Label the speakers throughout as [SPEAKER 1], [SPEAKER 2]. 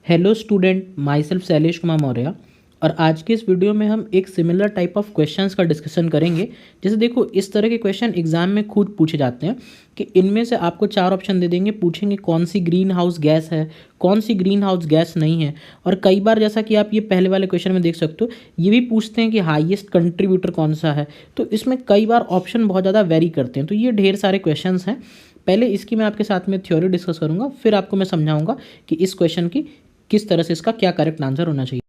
[SPEAKER 1] Hello student, my self Shailesh Kumar Maurya. और आज के इस वीडियो में हम एक सिमिलर टाइप ऑफ क्वेश्चंस का डिस्कशन करेंगे। जैसे देखो, इस तरह के क्वेश्चन एग्जाम में खुद पूछे जाते हैं कि इनमें से आपको 4 ऑप्शन दे देंगे, पूछेंगे कौन सी ग्रीन हाउस गैस है, कौन सी ग्रीन हाउस गैस नहीं है। और कई बार जैसा कि आप ये पहले वाले क्वेश्चन में देख सकते हो, ये भी पूछते हैं कि हाईएस्ट कंट्रीब्यूटर कौन सा है। तो इसमें कई बार ऑप्शन बहुत ज़्यादा वेरी करते हैं। तो ये ढेर सारे क्वेश्चन हैं। पहले इसकी मैं आपके साथ में थ्योरी डिस्कस करूंगा, फिर आपको मैं समझाऊंगा कि इस क्वेश्चन की किस तरह से इसका क्या करेक्ट आंसर होना चाहिए।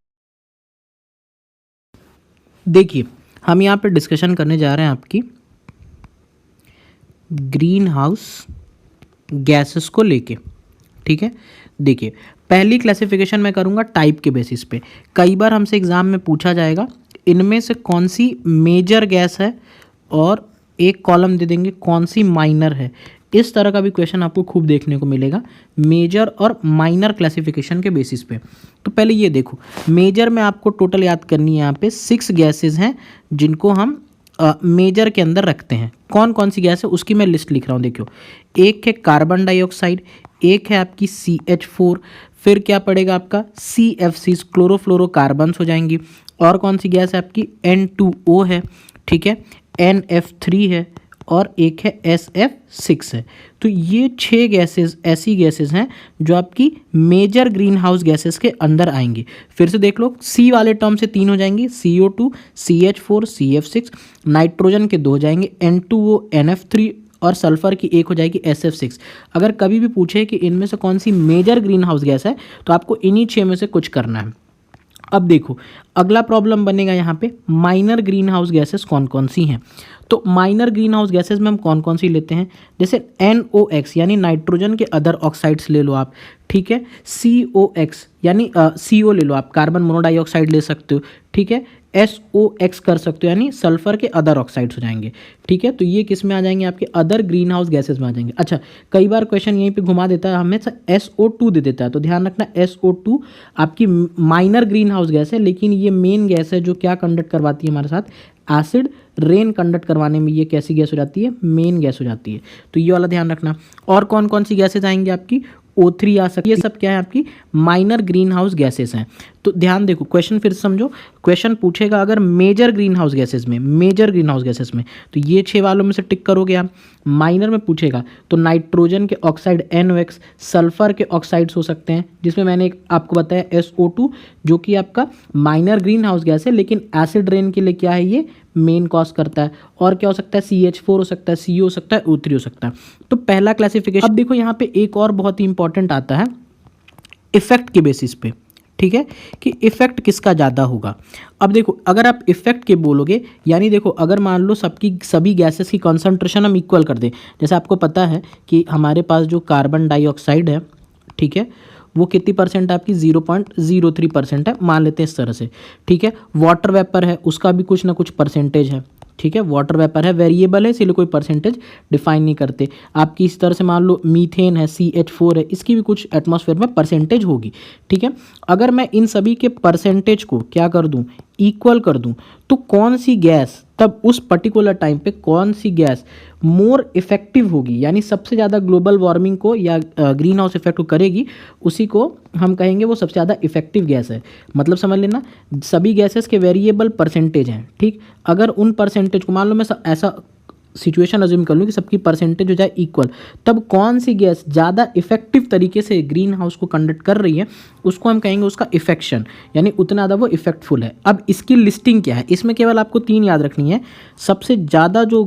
[SPEAKER 1] देखिए, हम यहाँ पे डिस्कशन करने जा रहे हैं आपकी ग्रीन हाउस गैसेस को लेके। ठीक है, देखिए पहली क्लासिफिकेशन मैं करूँगा टाइप के बेसिस पे। कई बार हमसे एग्जाम में पूछा जाएगा इनमें से कौन सी मेजर गैस है, और एक कॉलम दे देंगे कौन सी माइनर है। इस तरह का भी क्वेश्चन आपको खूब देखने को मिलेगा मेजर और माइनर क्लासिफिकेशन के बेसिस पे। तो पहले ये देखो, मेजर में आपको टोटल याद करनी है। यहाँ पे 6 गैसेस हैं जिनको हम मेजर के अंदर रखते हैं। कौन कौन सी गैस है उसकी मैं लिस्ट लिख रहा हूँ। देखो, एक है कार्बन डाइऑक्साइड, एक है आपकी CH4, फिर क्या पड़ेगा आपका CFCs, क्लोरोफ्लोरोकार्बन्स हो जाएंगी। और कौन सी गैस है आपकी N2O है, ठीक है, NF3 है, और एक है SF6 है। तो ये 6 गैसेस ऐसी गैसेस हैं जो आपकी मेजर ग्रीन हाउस गैसेस के अंदर आएंगी। फिर से देख लो, सी वाले टर्म से 3 हो जाएंगी, CO2, CH4, CF6, नाइट्रोजन के 2 हो जाएंगे, N2O, NF3, और सल्फर की 1 हो जाएगी, SF6। अगर कभी भी पूछे कि इनमें से कौन सी मेजर ग्रीन हाउस गैस है, तो आपको इन्हीं 6 में से कुछ करना है। अब देखो, अगला प्रॉब्लम बनेगा यहाँ पे माइनर ग्रीन हाउस गैसेस कौन कौन सी हैं। तो माइनर ग्रीन हाउस गैसेस में हम कौन कौन सी लेते हैं, जैसे NOx यानी नाइट्रोजन के अदर ऑक्साइड्स ले लो आप, ठीक है, COX यानी CO ले लो आप, कार्बन मोनोडाइऑक्साइड ले सकते हो, ठीक है, SOX कर सकते हो यानी सल्फर के अदर ऑक्साइड्स हो जाएंगे। ठीक है, तो ये किस में आ जाएंगे, आपके अदर ग्रीन हाउस गैसेस में आ जाएंगे। अच्छा, कई बार क्वेश्चन यहीं पे घुमा देता है, हमेशा SO2 दे देता है, तो ध्यान रखना SO2 आपकी माइनर ग्रीन हाउस गैस है, लेकिन ये मेन गैस है जो क्या कंडक्ट करवाती है हमारे साथ, एसिड रेन कंडक्ट करवाने में ये कैसी गैस हो जाती है, मेन गैस हो जाती है। तो ये वाला ध्यान रखना। और कौन कौन सी गैसेज आएंगी आपकी, O3 आ सकती है। ये सब क्या है, आपकी माइनर ग्रीन हाउस गैसेस हैं। तो ध्यान देखो, क्वेश्चन फिर समझो, क्वेश्चन पूछेगा अगर मेजर ग्रीन हाउस गैसेस में, मेजर ग्रीन हाउस गैसेस में, तो ये 6 वालों में से टिक करोगे आप। माइनर में पूछेगा तो नाइट्रोजन के ऑक्साइड NOx, सल्फर के ऑक्साइड्स हो सकते हैं, जिसमें मैंने एक आपको बताया SO2 जो कि आपका माइनर ग्रीन हाउस गैस है, लेकिन एसिड रेन के लिए क्या है, ये मेन कॉज करता है। और क्या हो सकता है, CH4 हो सकता है, CO हो सकता है, O3 हो सकता है। तो पहला क्लासिफिकेशन। अब देखो, यहाँ पे एक और बहुत ही इंपॉर्टेंट आता है इफेक्ट के बेसिस पे, ठीक है, कि इफेक्ट किसका ज़्यादा होगा। अब देखो, अगर आप इफेक्ट के बोलोगे, यानी देखो अगर मान लो सभी गैसेस की कॉन्सेंट्रेशन हम इक्वल कर दें, जैसे आपको पता है कि हमारे पास जो कार्बन डाइऑक्साइड है, ठीक है, वो कितनी परसेंट आपकी 0.03% है, मान लेते हैं इस तरह से, ठीक है। वाटर वेपर है, उसका भी कुछ ना कुछ परसेंटेज है, ठीक है, वाटर वेपर है, वेरिएबल है, इसलिए कोई परसेंटेज डिफाइन नहीं करते। आपकी इस तरह से मान लो मीथेन है, CH4 है, इसकी भी कुछ एटमॉस्फेयर में परसेंटेज होगी, ठीक है। अगर मैं इन सभी के परसेंटेज को क्या कर दूं, इक्वल कर दूं, तो कौन सी गैस तब उस पर्टिकुलर टाइम पे कौन सी गैस मोर इफेक्टिव होगी, यानी सबसे ज़्यादा ग्लोबल वार्मिंग को या ग्रीन हाउस इफेक्ट को करेगी, उसी को हम कहेंगे वो सबसे ज़्यादा इफेक्टिव गैस है। मतलब समझ लेना, सभी गैसेस के वेरिएबल परसेंटेज हैं, ठीक। अगर उन परसेंटेज को मान लो, मैं ऐसा सिचुएशन अज्यूम कर लूँ कि सबकी परसेंटेज हो जाए इक्वल, तब कौन सी गैस ज़्यादा इफेक्टिव तरीके से ग्रीन हाउस को कंडक्ट कर रही है, उसको हम कहेंगे उसका इफेक्शन, यानी उतना ज़्यादा वो इफेक्टफुल है। अब इसकी लिस्टिंग क्या है, इसमें केवल आपको 3 याद रखनी है। सबसे ज़्यादा जो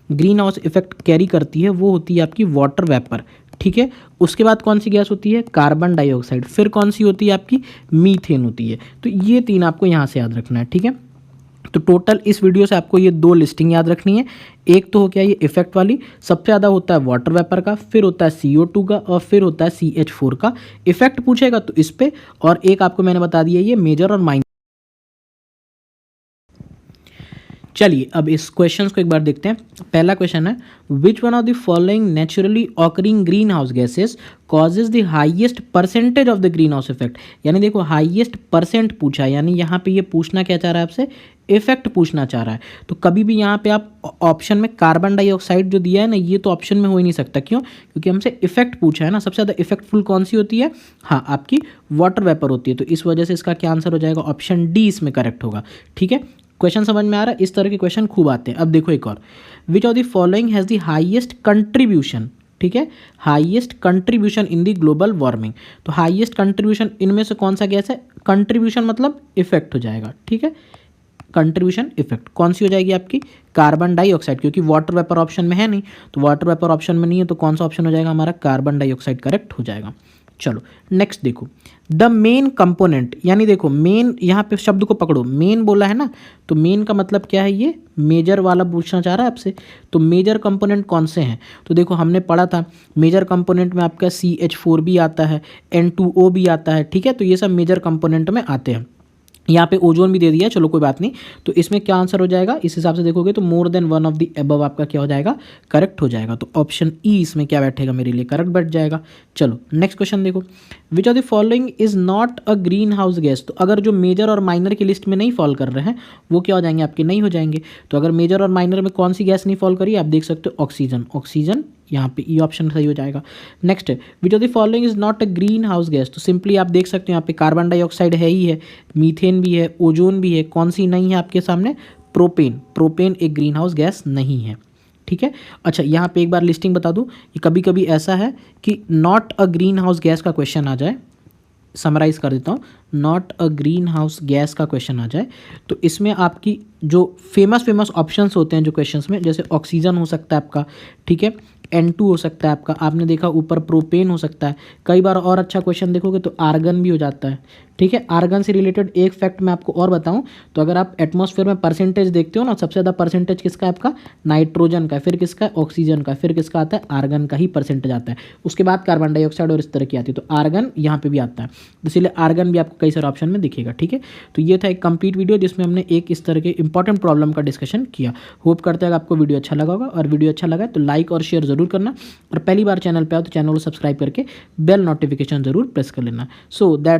[SPEAKER 1] ग्रीन हाउस इफेक्ट कैरी करती है वो होती है आपकी वाटर वेपर, ठीक है। उसके बाद कौन सी गैस होती है, कार्बन डाइऑक्साइड, फिर कौन सी होती है आपकी, मीथेन होती है। तो ये 3 आपको यहाँ से याद रखना है, ठीक है। तो टोटल इस वीडियो से आपको ये 2 लिस्टिंग याद रखनी है। एक तो हो गया ये इफेक्ट वाली, सबसे ज़्यादा होता है वाटर वेपर का, फिर होता है CO2 का, और फिर होता है CH4 का। इफेक्ट पूछेगा तो इस पे, और एक आपको मैंने बता दिया ये मेजर और माइनर। चलिए अब इस क्वेश्चन को एक बार देखते हैं। पहला क्वेश्चन है, which one of the following naturally occurring green house gases causes the highest percentage of the green house effect. यानी देखो हाइएस्ट परसेंट पूछा है, यानी यहाँ पे ये पूछना क्या चाह रहा है आपसे, इफेक्ट पूछना चाह रहा है। तो कभी भी यहाँ पे आप ऑप्शन में कार्बन डाइऑक्साइड जो दिया है ना, ये तो ऑप्शन में हो ही नहीं सकता। क्यों? क्योंकि हमसे इफेक्ट पूछा है ना। सबसे ज़्यादा इफेक्टफुल कौन सी होती है? हाँ, आपकी वाटर वेपर होती है। तो इस वजह से इसका क्या आंसर हो जाएगा? ऑप्शन डी इसमें करेक्ट होगा। ठीक है, क्वेश्चन समझ में आ रहा है? इस तरह के क्वेश्चन खूब आते हैं। अब देखो एक और, which of the following has the highest contribution. ठीक है, highest contribution in the global warming. तो हाईएस्ट कंट्रीब्यूशन इनमें से कौन सा गैस है? कंट्रीब्यूशन मतलब इफेक्ट हो जाएगा। ठीक है, कंट्रीब्यूशन इफेक्ट कौन सी हो जाएगी आपकी? कार्बन डाइऑक्साइड, क्योंकि वाटर वेपर ऑप्शन में है नहीं। तो वाटर वेपर ऑप्शन में नहीं है तो कौन सा ऑप्शन हो जाएगा हमारा? कार्बन डाइऑक्साइड करेक्ट हो जाएगा। चलो नेक्स्ट देखो, द मेन कंपोनेंट। यानी देखो मेन, यहाँ पे शब्द को पकड़ो, मेन बोला है ना, तो मेन का मतलब क्या है? ये मेजर वाला पूछना चाह रहा है आपसे। तो मेजर कंपोनेंट कौन से हैं? तो देखो हमने पढ़ा था मेजर कंपोनेंट में आपका CH4 भी आता है, N2O भी आता है। ठीक है, तो ये सब मेजर कंपोनेंट में आते हैं। यहाँ पे ओजोन भी दे दिया, चलो कोई बात नहीं। तो इसमें क्या आंसर हो जाएगा? इस हिसाब से देखोगे तो more than one of the above आपका क्या हो जाएगा? करेक्ट हो जाएगा। तो ऑप्शन ई इसमें क्या बैठेगा? मेरे लिए करेक्ट बैठ जाएगा। चलो नेक्स्ट क्वेश्चन देखो, which of the following is not a green house gas. तो अगर जो मेजर और माइनर की लिस्ट में नहीं फॉल कर रहे हैं वो क्या हो जाएंगे? आपके नहीं हो जाएंगे। तो अगर मेजर और माइनर में कौन सी गैस नहीं फॉल करी? आप देख सकते हो ऑक्सीजन। ऑक्सीजन यहाँ पे ई ऑप्शन सही हो जाएगा। Next, which of the following is not a green house gas. तो सिंपली आप देख सकते हो यहाँ पे कार्बन डाइऑक्साइड है ही है, मीथेन भी है, ओजोन भी है। कौन सी नहीं है आपके सामने? प्रोपेन। प्रोपेन एक ग्रीन हाउस गैस नहीं है। ठीक है, अच्छा यहाँ पे एक बार लिस्टिंग बता दूँ, कि कभी कभी ऐसा है कि not a green house gas का क्वेश्चन आ जाए। समराइज कर देता हूँ, not a green house gas का क्वेश्चन आ जाए तो इसमें आपकी जो फेमस ऑप्शंस होते हैं जो क्वेश्चंस में, जैसे ऑक्सीजन हो सकता है आपका, ठीक है, N2 हो सकता है आपका, आपने देखा ऊपर प्रोपेन हो सकता है। कई बार और अच्छा क्वेश्चन देखोगे तो आर्गन भी हो जाता है। ठीक है, आर्गन से रिलेटेड एक फैक्ट मैं आपको और बताऊं तो अगर आप एटमॉस्फेयर में परसेंटेज देखते हो ना, सबसे ज़्यादा परसेंटेज किसका है आपका? नाइट्रोजन का, फिर किसका है? ऑक्सीजन का, फिर किसका आता है? आर्गन का ही परसेंटेज आता है। उसके बाद कार्बन डाइऑक्साइड और इस तरह की आती है। तो आर्गन यहाँ पे भी आता है, इसीलिए आर्गन भी आपको कई सारे ऑप्शन में दिखेगा। ठीक है, तो ये था एक कंप्लीट वीडियो जिसमें हमने एक इस तरह के इंपॉर्टेंट प्रॉब्लम का डिस्कशन किया। होप करते हैं आपको वीडियो अच्छा लगा होगा, और वीडियो अच्छा लगा तो लाइक और शेयर जरूर करना, और पहली बार चैनल पे आओ तो चैनल को सब्सक्राइब करके बेल नोटिफिकेशन जरूर प्रेस कर लेना। So that